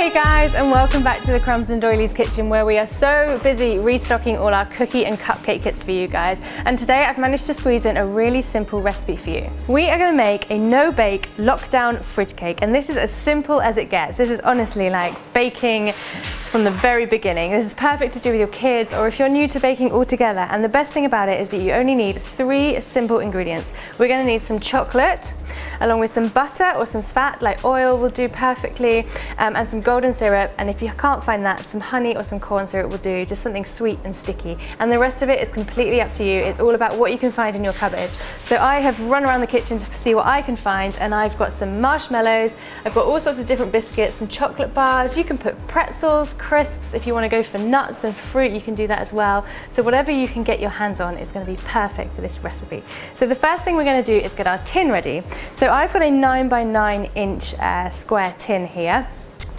Hey guys, and welcome back to the Crumbs and Doilies kitchen, where we are so busy restocking all our cookie and cupcake kits for you guys. And today I've managed to squeeze in a really simple recipe for you. We are going to make a no-bake lockdown fridge cake, and this is as simple as it gets. This is honestly like baking from the very beginning. This is perfect to do with your kids or if you're new to baking altogether. And the best thing about it is that you only need 3 simple ingredients. We're going to need some chocolate, along with some butter or some fat, like oil will do perfectly, and some golden syrup, and if you can't find that, some honey or some corn syrup will do, just something sweet and sticky. And the rest of it is completely up to you. It's all about what you can find in your cupboard. So I have run around the kitchen to see what I can find, and I've got some marshmallows, I've got all sorts of different biscuits, some chocolate bars, you can put pretzels, crisps, if you want to go for nuts and fruit you can do that as well. So whatever you can get your hands on is going to be perfect for this recipe. So the first thing we're going to do is get our tin ready. So I've got a 9 by 9 inch square tin here.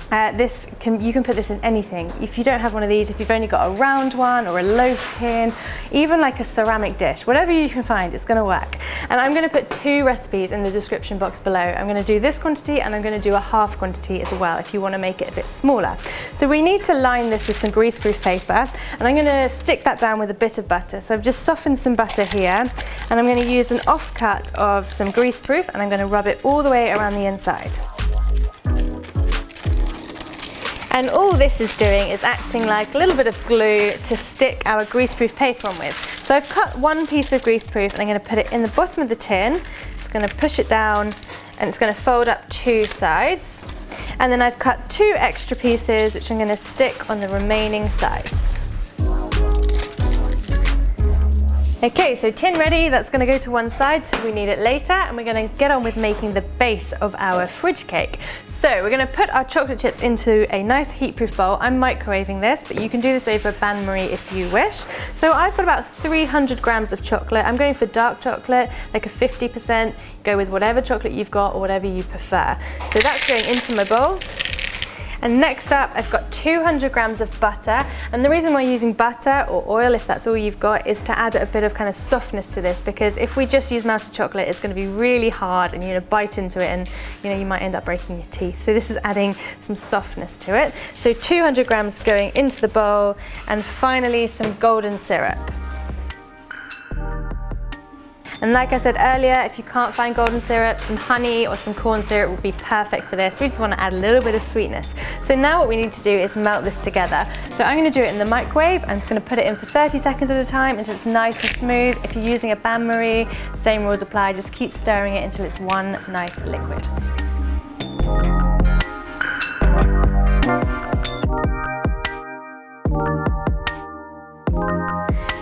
You can put this in anything. If you don't have one of these, if you've only got a round one or a loaf tin, even like a ceramic dish, whatever you can find, it's going to work. And I'm going to put 2 recipes in the description box below. I'm going to do this quantity and I'm going to do a half quantity as well if you want to make it a bit smaller. So we need to line this with some greaseproof paper, and I'm going to stick that down with a bit of butter. So I've just softened some butter here, and I'm going to use an offcut of some greaseproof, and I'm going to rub it all the way around the inside. And all this is doing is acting like a little bit of glue to stick our greaseproof paper on with. So I've cut 1 piece of greaseproof and I'm going to put it in the bottom of the tin. It's going to push it down and it's going to fold up 2 sides. And then I've cut 2 extra pieces which I'm going to stick on the remaining sides. Okay, so tin ready, that's going to go to one side, so we need it later, and we're going to get on with making the base of our fridge cake. So we're going to put our chocolate chips into a nice heat-proof bowl. I'm microwaving this, but you can do this over bain-marie if you wish. So I've got about 300 grams of chocolate. I'm going for dark chocolate, like a 50%. Go with whatever chocolate you've got or whatever you prefer. So that's going into my bowl. And next up, I've got 200 grams of butter. And the reason why I'm using butter or oil, if that's all you've got, is to add a bit of kind of softness to this, because if we just use melted chocolate, it's going to be really hard and you're going to bite into it and you might end up breaking your teeth. So this is adding some softness to it. So 200 grams going into the bowl, and finally some golden syrup. And like I said earlier, if you can't find golden syrup, some honey or some corn syrup will be perfect for this. We just want to add a little bit of sweetness. So now what we need to do is melt this together. So I'm going to do it in the microwave. I'm just going to put it in for 30 seconds at a time until it's nice and smooth. If you're using a bain-marie, same rules apply. Just keep stirring it until it's one nice liquid.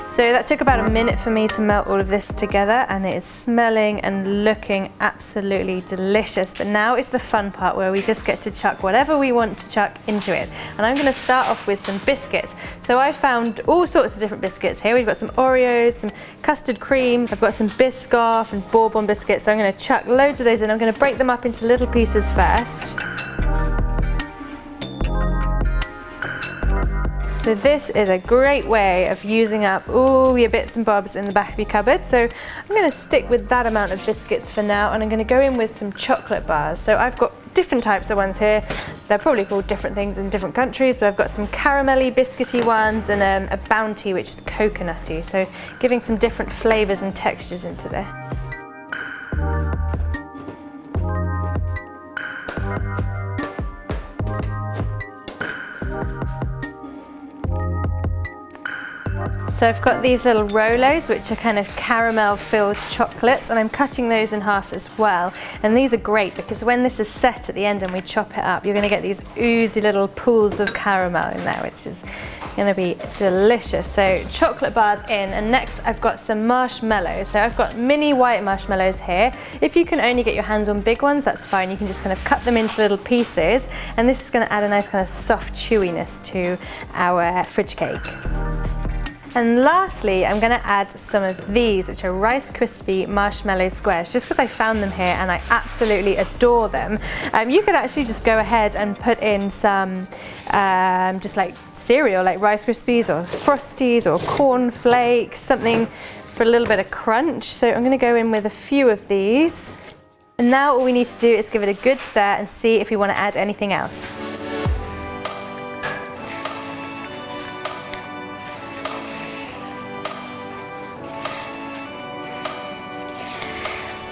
So that took about a minute for me to melt all of this together, and it is smelling and looking absolutely delicious. But now is the fun part where we just get to chuck whatever we want to chuck into it. And I'm going to start off with some biscuits. So I found all sorts of different biscuits here. We've got some Oreos, some custard cream, I've got some Biscoff and Bourbon biscuits. So I'm going to chuck loads of those in. I'm going to break them up into little pieces first. So this is a great way of using up all your bits and bobs in the back of your cupboard. So I'm going to stick with that amount of biscuits for now, and I'm going to go in with some chocolate bars. So I've got different types of ones here. They're probably called different things in different countries, but I've got some caramelly biscuity ones and a Bounty which is coconutty. So giving some different flavours and textures into this. So I've got these little Rolos, which are kind of caramel filled chocolates, and I'm cutting those in half as well. And these are great because when this is set at the end and we chop it up, you're going to get these oozy little pools of caramel in there, which is going to be delicious. So chocolate bars in, and next I've got some marshmallows. So I've got mini white marshmallows here. If you can only get your hands on big ones, that's fine. You can just kind of cut them into little pieces, and this is going to add a nice kind of soft chewiness to our fridge cake. And lastly, I'm going to add some of these, which are Rice Krispie marshmallow squares, just because I found them here and I absolutely adore them. You could actually just go ahead and put in some just like cereal, like Rice Krispies or Frosties or corn flakes, something for a little bit of crunch. So I'm going to go in with a few of these. And now all we need to do is give it a good stir and see if we want to add anything else.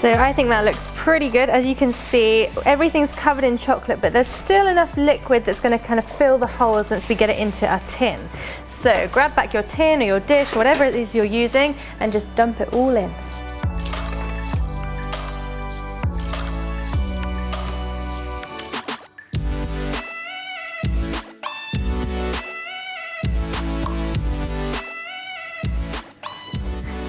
So I think that looks pretty good. As you can see, everything's covered in chocolate, but there's still enough liquid that's going to kind of fill the holes once we get it into our tin. So grab back your tin or your dish, whatever it is you're using, and just dump it all in.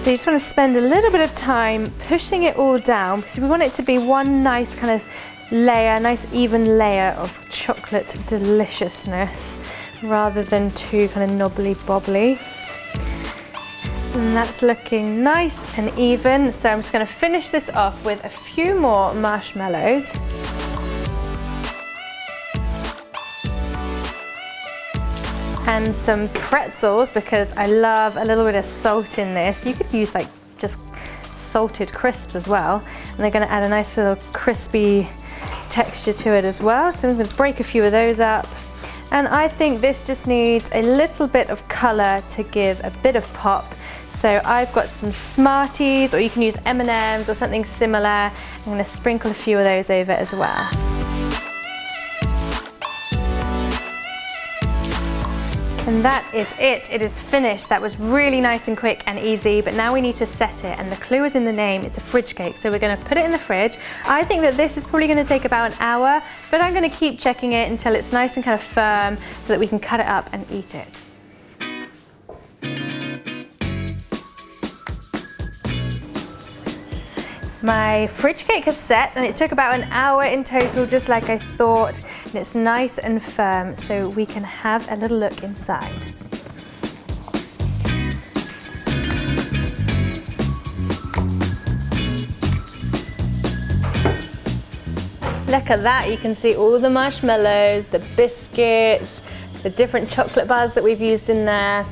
So you just want to spend a little bit of time pushing it all down because we want it to be one nice kind of layer, nice even layer of chocolate deliciousness rather than too kind of knobbly bobbly. And that's looking nice and even. So I'm just going to finish this off with a few more marshmallows. And some pretzels because I love a little bit of salt in this. You could use like just salted crisps as well. And they're going to add a nice little crispy texture to it as well. So I'm going to break a few of those up. And I think this just needs a little bit of colour to give a bit of pop. So I've got some Smarties, or you can use M&Ms or something similar. I'm going to sprinkle a few of those over as well. And that is it. It is finished. That was really nice and quick and easy, but now we need to set it, and the clue is in the name. It's a fridge cake, so we're going to put it in the fridge. I think that this is probably going to take about an hour, but I'm going to keep checking it until it's nice and kind of firm so that we can cut it up and eat it. My fridge cake has set, and it took about an hour in total, just like I thought, and it's nice and firm, so we can have a little look inside. Look at that, you can see all the marshmallows, the biscuits, the different chocolate bars that we've used in there.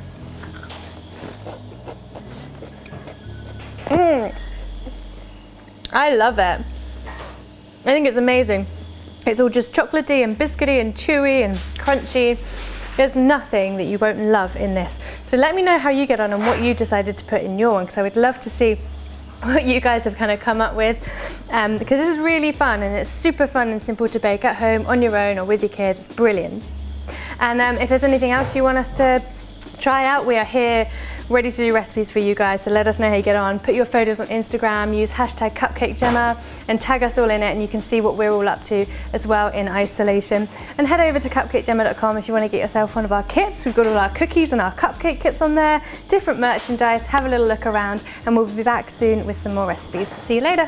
I love it. I think it's amazing. It's all just chocolatey and biscuity and chewy and crunchy. There's nothing that you won't love in this. So let me know how you get on and what you decided to put in your one, because I would love to see what you guys have kind of come up with, because this is really fun, and it's super fun and simple to bake at home on your own or with your kids. It's brilliant. And if there's anything else you want us to try out, we are here ready to do recipes for you guys, so let us know how you get on. Put your photos on Instagram, use hashtag CupcakeJemma and tag us all in it, and you can see what we're all up to as well in isolation. And head over to CupcakeJemma.com if you want to get yourself one of our kits. We've got all our cookies and our cupcake kits on there, different merchandise. Have a little look around, and we'll be back soon with some more recipes. See you later.